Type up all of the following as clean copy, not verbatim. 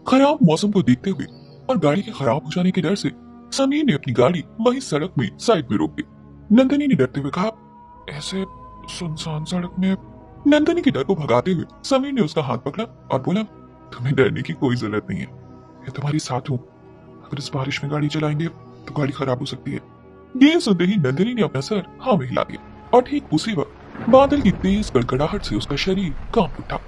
खराब मौसम को देखते हुए और गाड़ी के खराब हो जाने के डर से समीर ने अपनी गाड़ी वहीं सड़क में साइड में रोक दी। नंदनी ने डरते हुए कहा, ऐसे सुनसान सड़क में। नंदनी के डर को भगाते हुए समीर ने उसका हाथ पकड़ा और बोला, तुम्हें डरने की कोई जरूरत नहीं है, मैं तुम्हारे साथ हूँ। अगर इस बारिश में गाड़ी चलाएंगे तो गाड़ी खराब हो सकती है। ये सुनते ही नंदनी ने अपना सर हाँ में हिला दिया और ठीक उसी वक्त बादल की तेज गड़गड़ाहट से उसका शरीर कांप उठा।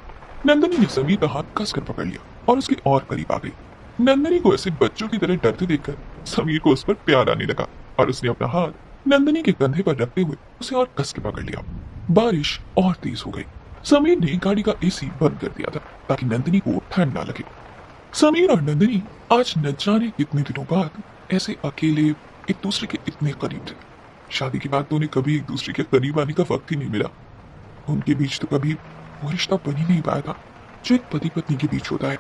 नंदनी ने समीर का हाथ कसकर पकड़ लिया और उसके और करीब आ गई। नंदनी को ऐसे बच्चों की तरह डरते देखकर समीर को उस पर प्यार आने लगा और उसने अपना हाथ नंदनी के कंधे पर रखते हुए उसे और कस के पकड़ लिया। बारिश और तेज हो गई। समीर ने गाड़ी का एसी बंद कर दिया था ताकि नंदनी को ठंड ना लगे। समीर और नंदनी आज न जाने कितने दिनों बाद ऐसे अकेले एक दूसरे के इतने करीब थे। शादी के बाद तो उन्हें कभी एक दूसरे के करीब आने का वक्त ही नहीं मिला। उनके बीच तो कभी वो रिश्ता बन ही नहीं पाया था जो एक पति पत्नी के बीच होता है।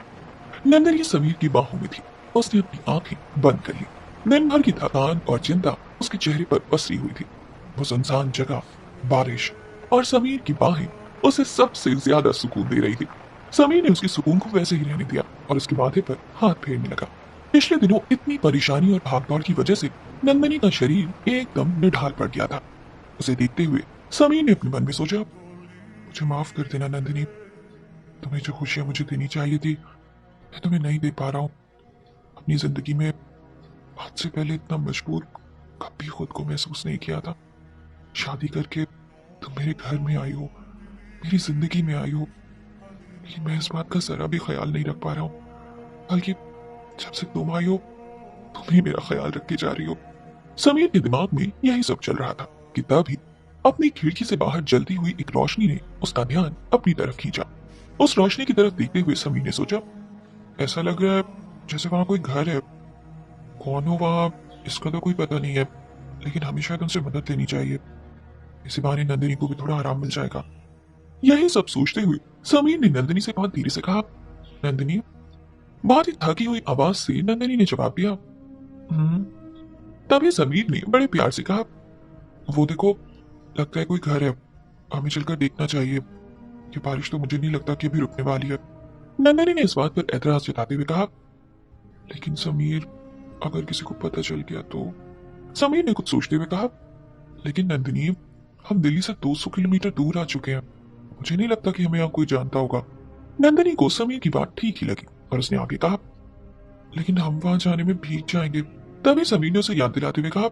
नंदनी समीर की बाहों में थी। उसने अपनी आंखें बंद कर ली। दिन भर की थकान और चिंता उसके चेहरे पर पसरी हुई थी। वो सुनसान जगह, बारिश और समीर की बाहें उसे सबसे ज्यादा सुकून दे रही थी। समीर ने उसके सुकून को वैसे ही रहने दिया और उसके माथे पर हाथ फेरने लगा। पिछले दिनों इतनी परेशानी और भागदौड़ की वजह से नंदनी का शरीर एकदम निढाल पड़ गया था। उसे देखते हुए समीर ने अपने मन में सोचा, मुझे माफ कर देना नंदनी, तुम्हें जो खुशियां मुझे देनी चाहिए थी मैं तुम्हें नहीं दे पा रहा हूँ। अपनी जिंदगी में आज से पहले इतना मजबूर कभी खुद को महसूस नहीं किया था। शादी करके तुम मेरे घर में आई हो, मेरी जिंदगी में आई हो, लेकिन मैं इस बात का जरा भी ख्याल नहीं रख पा रहा हूँ। बल्कि जब से तुम आई हो तुम ही मेरा ख्याल रखती जा रही हो। समीर के दिमाग में यही सब चल रहा था कि तभी अपनी खिड़की से बाहर जलती हुई एक रोशनी ने उसका ध्यान अपनी तरफ खींचा। उस रोशनी की तरफ देखते हुए समीर ने सोचा, ऐसा लग रहा है जैसे वहां कोई घर है। कौन हो वहां इसका तो कोई पता नहीं है, लेकिन हमें शायद उनसे मदद लेनी चाहिए। इसी बहाने नंदिनी को भी थोड़ा आराम मिल जाएगा। यही सब सोचते हुए समीर ने नंदिनी से बहुत धीरे से कहा, नंदिनी। बहुत ही थकी हुई आवाज से नंदिनी ने जवाब दिया, तभी समीर ने बड़े प्यार से कहा, वो देखो, लगता है कोई घर है, हमें चलकर देखना चाहिए। ये बारिश तो मुझे नहीं लगता कि अभी रुकने वाली है। नंदिनी ने इस बात पर एतराज जताते हुए कहा, लेकिन समीर, अगर किसी को पता चल गया तो। समीर ने कुछ सोचते हुए कहा, लेकिन नंदिनी, हम दिल्ली से 200 किलोमीटर दूर आ चुके हैं, मुझे नहीं लगता कि हमें यहाँ कोई जानता होगा। नंदिनी को समीर की बात ठीक ही लगी और उसने आगे कहा, लेकिन हम वहां जाने में भीग जाएंगे। तभी समीर ने उसे याद दिलाते हुए कहा,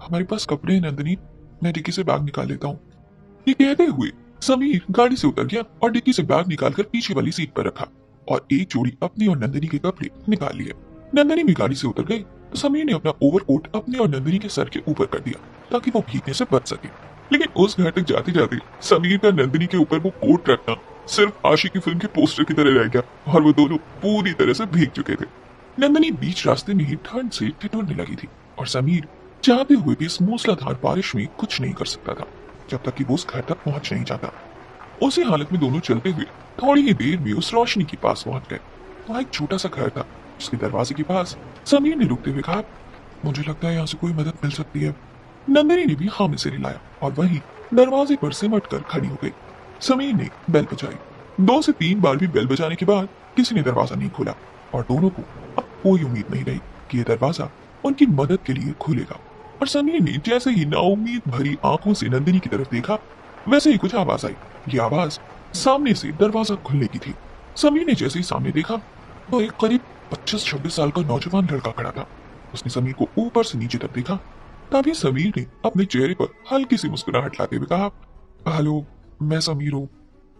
हमारे पास कपड़े हैं नंदिनी, मैं डिक्की से बैग निकाल लेता हूँ। ये कहते हुए समीर गाड़ी से उतर गया और डिक्की से बैग निकालकर पीछे वाली सीट पर रखा और एक जोड़ी अपनी और नंदिनी के कपड़े निकाल लिए। नंदिनी भी गाड़ी से उतर गई तो समीर ने अपना ओवरकोट अपने और नंदिनी के सर के ऊपर कर दिया ताकि वो भीगने से बच सके। लेकिन उस घर तक जाते जाते समीर का नंदिनी के ऊपर वो कोट रखना सिर्फ आशिकी फिल्म के पोस्टर की तरह रह गया और वो दोनों पूरी तरह से भीग चुके थे। नंदिनी बीच रास्ते में ही ठंड से ठिठुरने लगी थी और समीर चाहते हुए भी इस मूसलाधार बारिश में कुछ नहीं कर सकता था जब तक कि वो उस घर तक पहुंच नहीं जाता। उसी हालत में दोनों चलते हुए थोड़ी ही देर में उस रोशनी के पास पहुंच गए। वहां एक छोटा सा घर था। उसके दरवाजे के पास समीर ने रुकते हुए कहा, मुझे लगता है यहाँ से कोई मदद मिल सकती है। नंदिनी ने भी हाँ में से हिलाया और वही दरवाजे पर सिमट कर खड़ी हो गई। समीर ने बेल बजाई। 2 से 3 बार भी बेल बजाने के बाद किसी ने दरवाजा नहीं खोला और दोनों को अब कोई उम्मीद नहीं रही कि यह दरवाजा उनकी मदद के लिए खुलेगा। और समीर ने जैसे ही नाउम्मीद भरी आंखों से नंदिनी की तरफ देखा, वैसे ही कुछ आवाज आई। ये आवाज सामने से दरवाजा खुलने की थी। समीर ने जैसे ही सामने देखा तो एक करीब 25-26 साल का नौजवान लड़का खड़ा था। उसने समीर को ऊपर से नीचे तक देखा। तभी समीर ने अपने चेहरे पर हल्की सी मुस्कुराहट लाते हुए कहा, हेलो, मैं समीर हूँ।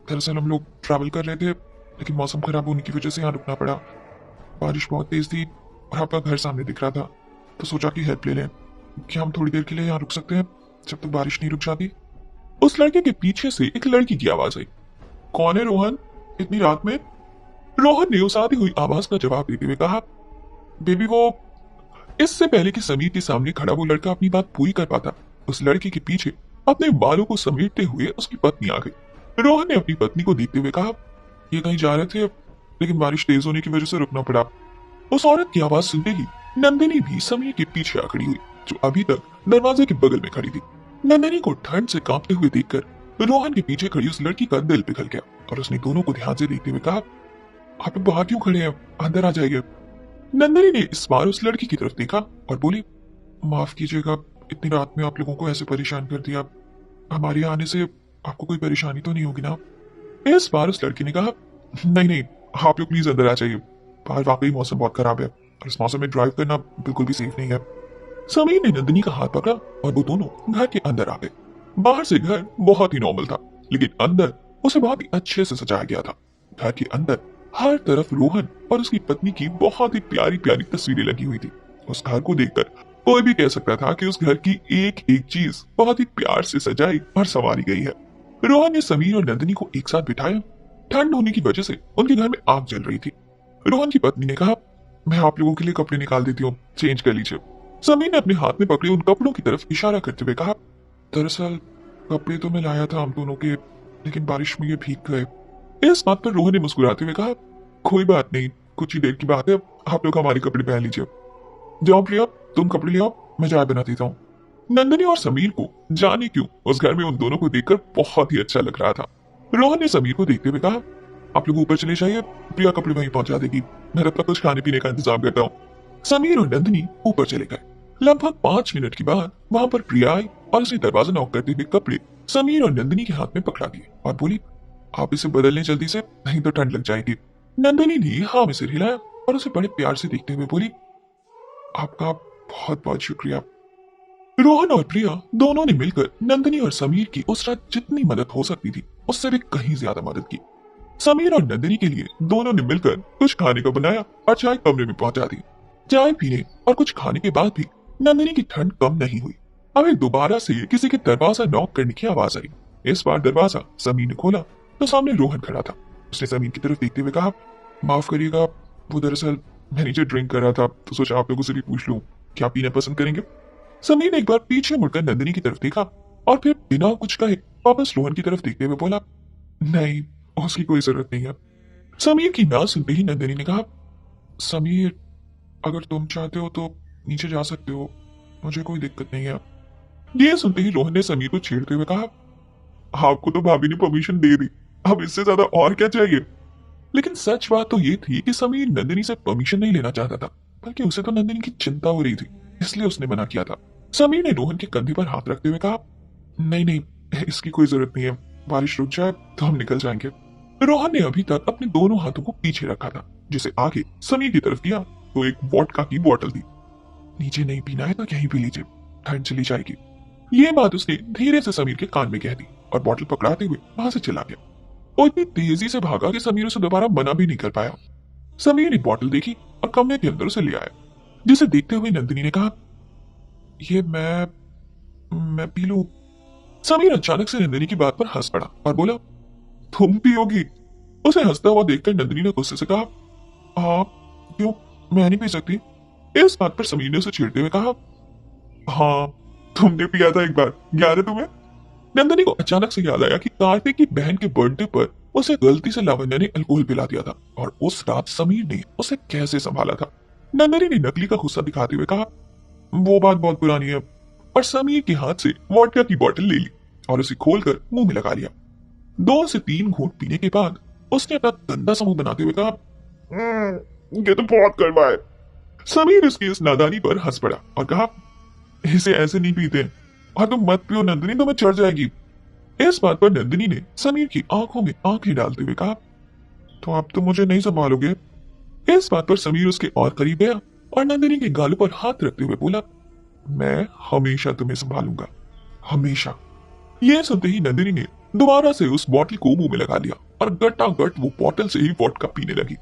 दरअसल हम लोग ट्रैवल कर रहे थे, लेकिन मौसम खराब होने की वजह से यहाँ रुकना पड़ा। बारिश बहुत तेज थी और आपका घर सामने दिख रहा था, तो सोचा कि हेल्प ले लें। क्या हम थोड़ी देर के लिए यहाँ रुक सकते हैं जब तक बारिश नहीं रुक जाती? उस लड़के के पीछे से एक लड़की की आवाज आई, कौन है रोहन, इतनी रात में? रोहन ने उस आती हुई आवाज का जवाब देते हुए कहा, बेबी वो। इससे पहले कि समीर के सामने खड़ा वो लड़का अपनी बात पूरी कर पाता, उस लड़के के पीछे अपने बालों को समेटते हुए उसकी पत्नी आ गई। रोहन ने अपनी पत्नी को देखते हुए कहा, ये कहीं जा रहे थे, लेकिन बारिश तेज होने की वजह से रुकना पड़ा। उस औरत की आवाज सुनते ही नंदिनी भी समीर के पीछे आ खड़ी हुई, जो अभी तक दरवाजे के बगल में खड़ी थी। नंदिनी को ठंड से कांपते हुए देखकर रोहन के पीछे खड़ी उस लड़की का दिल पिघल गया और उसने दोनों को ध्यान से देखते हुए कहा, आप लोग बाहर क्यों खड़े हैं? अंदर आ जाइए। नंदिनी ने इस बार उस लड़की की तरफ देखा और बोली, माफ कीजिएगा, इतनी रात में आप लोगों को ऐसे परेशान कर दिया। हमारे यहाँ आने से आपको कोई परेशानी तो नहीं होगी ना? इस बार उस लड़की ने कहा, नहीं नहीं, आप लोग प्लीज अंदर आ जाइए। बाहर वाकई मौसम बहुत खराब है और इस मौसम में ड्राइव करना बिल्कुल भी सेफ नहीं है। समीर ने नंदिनी का हाथ पकड़ा और वो दोनों घर के अंदर आ गए। बाहर से घर बहुत ही नॉर्मल था, लेकिन अंदर उसे बहुत ही अच्छे से सजाया गया था। घर के अंदर हर तरफ रोहन और उसकी पत्नी की बहुत ही प्यारी प्यारी तस्वीरें लगी हुई थी। उस घर को देखकर कोई भी कह सकता था कि उस घर की एक एक चीज बहुत ही प्यार से सजाई और संवारी गई है। रोहन ने समीर और नंदिनी को एक साथ बिठाया। ठंड होने की वजह से उनके घर में आग जल रही थी। रोहन की पत्नी ने कहा, मैं आप लोगों के लिए कपड़े निकाल देती हूँ, चेंज कर लीजिए। समीर ने अपने हाथ में पकड़े उन कपड़ों की तरफ इशारा करते हुए कहा, दरअसल कपड़े तो मैं लाया था हम दोनों के, लेकिन बारिश में ये भीग गए। इस बात पर रोहन ने मुस्कुराते हुए कहा, कोई बात नहीं, कुछ ही देर की बात है, आप लोग हमारे कपड़े पहन लीजिए। जाओ प्रिया, तुम कपड़े ले आओ, मैं चाय बना देता हूँ। नंदिनी और समीर को जाने क्यों उस घर में उन दोनों को देखकर बहुत ही अच्छा लग रहा था। रोहन ने समीर को देखते हुए कहा, आप लोग ऊपर चले जाइए, प्रिया कपड़े वहीं पहुंचा देगी, मैं तब तक कुछ खाने पीने का इंतजाम करता हूँ। समीर और नंदिनी ऊपर चले गए। लगभग 5 मिनट के बाद वहां पर प्रिया आई और उसने दरवाजा नॉक करते हुए कपड़े समीर और नंदिनी के हाथ में पकड़ा दिए और बोली, आप इसे बदल लें जल्दी से, नहीं तो ठंड लग जाएगी। नंदिनी ने हाँ में सिर हिलाया और उसे बड़े प्यार से देखते हुए बोली, आपका बहुत बहुत शुक्रिया। रोहन और प्रिया दोनों ने मिलकर नंदिनी और समीर की उस रात जितनी मदद हो सकती थी उससे भी कहीं ज्यादा मदद की। समीर और नंदिनी के लिए दोनों ने मिलकर कुछ खाने को बनाया और चाय कमरे में पहुंचा दी। चाय पीने और कुछ खाने के बाद भी नंदिनी की ठंड कम नहीं हुई। अभी दोबारा से किसी के दरवाजा नॉक करने की आवाज आई। इस बार दरवाजा समीर ने खोला तो सामने रोहन खड़ा था। उसने समीर की तरफ देखते हुए कहा, माफ करिएगा, वो दरअसल मैं नीचे ड्रिंक कर रहा था तो सोचा आप लोगों से भी पूछ लूं, क्या पीना पसंद करेंगे? समीर ने एक बार पीछे मुड़कर नंदिनी की तरफ देखा और फिर बिना कुछ कहे वापस रोहन की तरफ देखते हुए बोला, नहीं, उसकी कोई जरूरत नहीं है। समीर की ना सुनते ही नंदिनी ने कहा, समीर, अगर तुम चाहते हो तो नीचे जा सकते हो, मुझे कोई दिक्कत नहीं है। ये सुनते ही रोहन ने समीर को छेड़ते हुए कहा, आपको तो भाभी ने परमिशन दे दी, अब इससे ज्यादा और क्या चाहिए? लेकिन सच बात तो ये थी कि समीर नंदिनी से परमिशन नहीं लेना चाहता था, बल्कि उसे तो नंदिनी की चिंता हो रही थी, इसलिए उसने मना किया था। समीर ने रोहन के कंधे पर हाथ रखते हुए कहा, नहीं नहीं, इसकी कोई जरूरत नहीं है, बारिश रुक जाए तो हम निकल जाएंगे। रोहन ने अभी तक अपने दोनों हाथों को पीछे रखा था, जिसे आगे समीर की तरफ किया तो एक वोडका की बोतल दी। नीचे नहीं पीना है तो यहीं पी लीजिए, ठंड चली जाएगी। ये बात उसने धीरे से समीर के कान में कह दी और बोतल पकड़ाते हुए वहां से चला गया। वो इतनी तेजी से भागा कि समीर उसे दोबारा मना भी नहीं कर पाया। समीर ने बोतल देखी और कमरे के अंदर उसे ले आया, जिसे देखते हुए नंदिनी ने कहा, ये मैं पी लूं? समीर अचानक से नंदिनी की बात पर हंस पड़ा और बोला, तुम पियोगी? उसे हंसता हुआ देखकर नंदिनी ने गुस्से से कहा, हाँ, क्यों, मैं नहीं पी सकती? इस बात पर समीर ने उसे छेड़ते हुए कहा, हाँ, तुमने पिया था एक बार, याद है तुम्हें? नंदिनी को अचानक से याद आया कि कार्तिक की बहन के बर्थडे पर उसे गलती से लावण्य ने अल्कोहल पिला दिया था और उस रात समीर ने उसे कैसे संभाला था। नंदिनी ने नकली का गुस्सा दिखाते हुए कहा, वो बात बहुत पुरानी है, और समीर के हाथ से वोडका की बोतल ले ली और उसे खोलकर मुंह में लगा लिया। 2 से 3 घूंट पीने के बाद उसने अपना गंदा सा मुंह बनाते हुए कहा, ये तो बहुत कड़वा है। समीर उसकी इस नादानी पर हंस पड़ा और कहा, इसे ऐसे नहीं पीते, और तुम मत पियो नंदिनी, तुम्हें चढ़ जाएगी। इस बात पर नंदिनी ने समीर की आंखों में आंखें डालते हुए कहा, तो आप तो मुझे नहीं संभालोगे? इस बात पर समीर उसके और करीब गया और नंदिनी के गालों पर हाथ रखते हुए बोला, मैं हमेशा तुम्हें संभालूंगा, हमेशा। यह सुनते ही नंदिनी ने दोबारा से उस बोतल को मुंह में लगा लिया और गटागट वो बोतल से ही वोडका पीने लगी।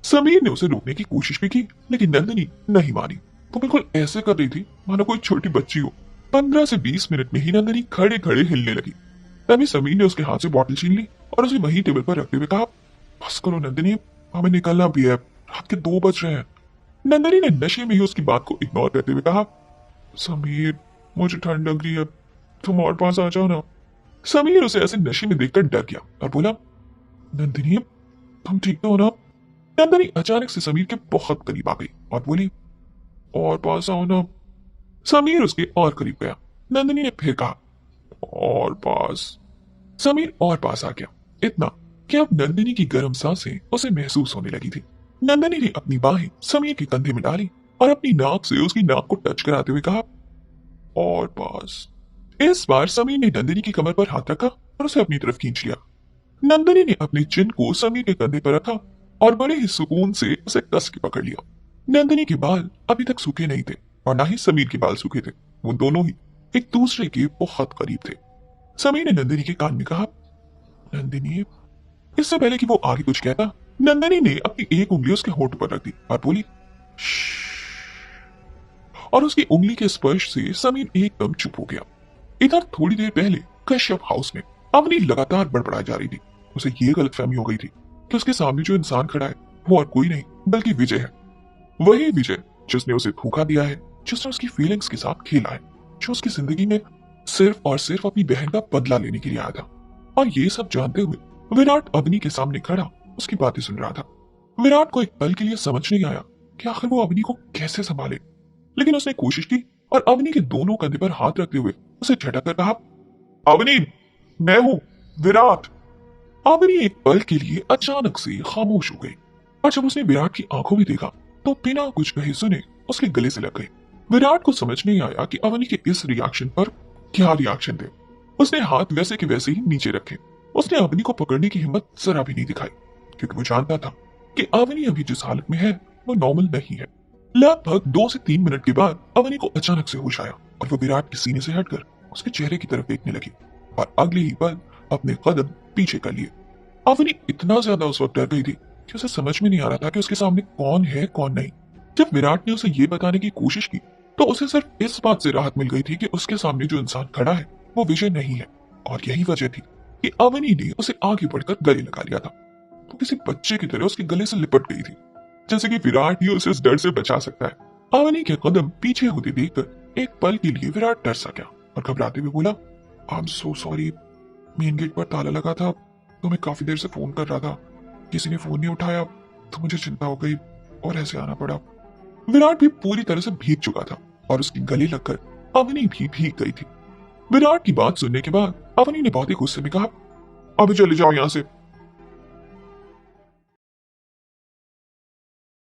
समीर ने उसे रोकने की कोशिश भी की, लेकिन नंदिनी नहीं मानी। वो बिल्कुल ऐसे कर रही थी मानो कोई छोटी बच्ची हो। 15 से 20 मिनट में ही नंदिनी खड़े खड़े हिलने लगी। तभी समीर ने उसके हाथ से बोतल छीन ली और उसे वहीं टेबल पर रखते हुए कहा, बस करो नंदिनी, हमें निकलना भी है, रात के 2 बज रहे हैं। नंदिनी ने नशे में ही उसकी बात को इग्नोर करते हुए कहा, समीर, मुझे ठंड लग रही है, तुम और पास आ जाओ ना। समीर उसे ऐसे नशे में देखकर डर गया और बोला, नंदिनी, तुम ठीक तो हो ना? नंदिनी अचानक से समीर के बहुत करीब आ गई और बोली, और पास आओ ना। समीर उसके और करीब गया। नंदिनी ने फिर कहा, और पास। समीर और पास आ गया, इतना कि अब नंदिनी की गर्म सांसें उसे महसूस होने लगी थी। नंदिनी ने अपनी बाहें समीर के कंधे में डाली और अपनी नाक से उसकी नाक को टच कराते हुए कहा, और बस। इस बार समीर ने नंदिनी की कमर पर हाथ रखा और उसे अपनी तरफ खींच लिया। नंदिनी ने अपने चिन को समीर के कंधे पर रखा और बड़े ही सुकून से उसे कस के पकड़ लिया। नंदिनी के बाल अभी तक सूखे नहीं थे और ना ही समीर के बाल सूखे थे। वो दोनों ही एक दूसरे के बहुत करीब थे। समीर ने नंदिनी के कान में कहा, नंदिनी। इससे पहले कि वो आगे कुछ कहता, नंदिनी ने अपनी एक उंगली उसके होंठ पर रख दी और बोली, और उसकी उंगली के स्पर्श से समीर एकदम चुप हो गया। इधर थोड़ी देर पहले कश्यप हाउस में अवनी लगातार बड़बड़ाई जा रही थी। उसे ये गलतफहमी हो गई थी कि उसके सामने जो इंसान खड़ा है वो और कोई नहीं बल्कि विजय है। वही विजय जिसने उसे धोखा दिया है, जिसने उसकी फीलिंग्स के साथ खेला है, जो उसकी जिंदगी में सिर्फ और सिर्फ अपनी बहन का बदला लेने के लिए आया था। और ये सब जानते हुए विराट अवनी के सामने खड़ा उसकी बातें सुन रहा था। विराट को एक पल के लिए समझ नहीं आया कि आखिर वो अवनी को कैसे संभाले, लेकिन उसने कोशिश की और अवनी के दोनों कंधे पर हाथ रखते हुए उसे झटक कर कहा, अवनी, मैं हूं विराट। अवनी एक पल के लिए अचानक से खामोश हो गई और जब उसने विराट की आंखों में देखा तो बिना कुछ कहे सुने उसके गले से लग गई। विराट को समझ नहीं आया कि अवनी के इस रिएक्शन पर क्या रिएक्शन थे। उसने हाथ वैसे के वैसे ही नीचे रखे। उसने अवनी को पकड़ने की हिम्मत जरा भी नहीं दिखाई क्योंकि वो जानता था कि अवनी अभी जिस हालत में है वो नॉर्मल नहीं है। लगभग 2 से 3 मिनट के बाद अवनी को अचानक से होश आया और वो विराट के सीने से हटकर उसके चेहरे की तरफ देखने लगी और अगले ही पल अपने कदम पीछे कर लिए। अवनी इतना ज्यादा उस वक्त डर गई थी कि उसे समझ में नहीं आ रहा था कि उसके सामने कौन है कौन नहीं। जब विराट ने उसे ये बताने की कोशिश की तो उसे सिर्फ इस बात से राहत मिल गई थी कि उसके सामने जो इंसान खड़ा है वो विजय नहीं है। और यही वजह थी कि अवनी ने उसे आगे बढ़कर गले लगा लिया था। वो किसी बच्चे की तरह उसके गले से लिपट गई थी, जैसे कि विराट ही उसे इस डर से बचा सकता है। अवनी के कदम पीछे होते देखकर एक पल के लिए विराट डर सा गया और घबराते हुए बोला, I am so sorry, main gate पर ताला लगा था तो मैं काफी देर से फोन कर रहा था, किसी ने फोन नहीं उठाया तो मुझे चिंता हो गई और ऐसे आना पड़ा। विराट भी पूरी तरह से भीग चुका था और उसकी गले लगकर अवनी भी भीग गई थी। विराट की बात सुनने के बाद अवनी ने बहुत ही गुस्से में कहा, अभी चले जाओ यहाँ से,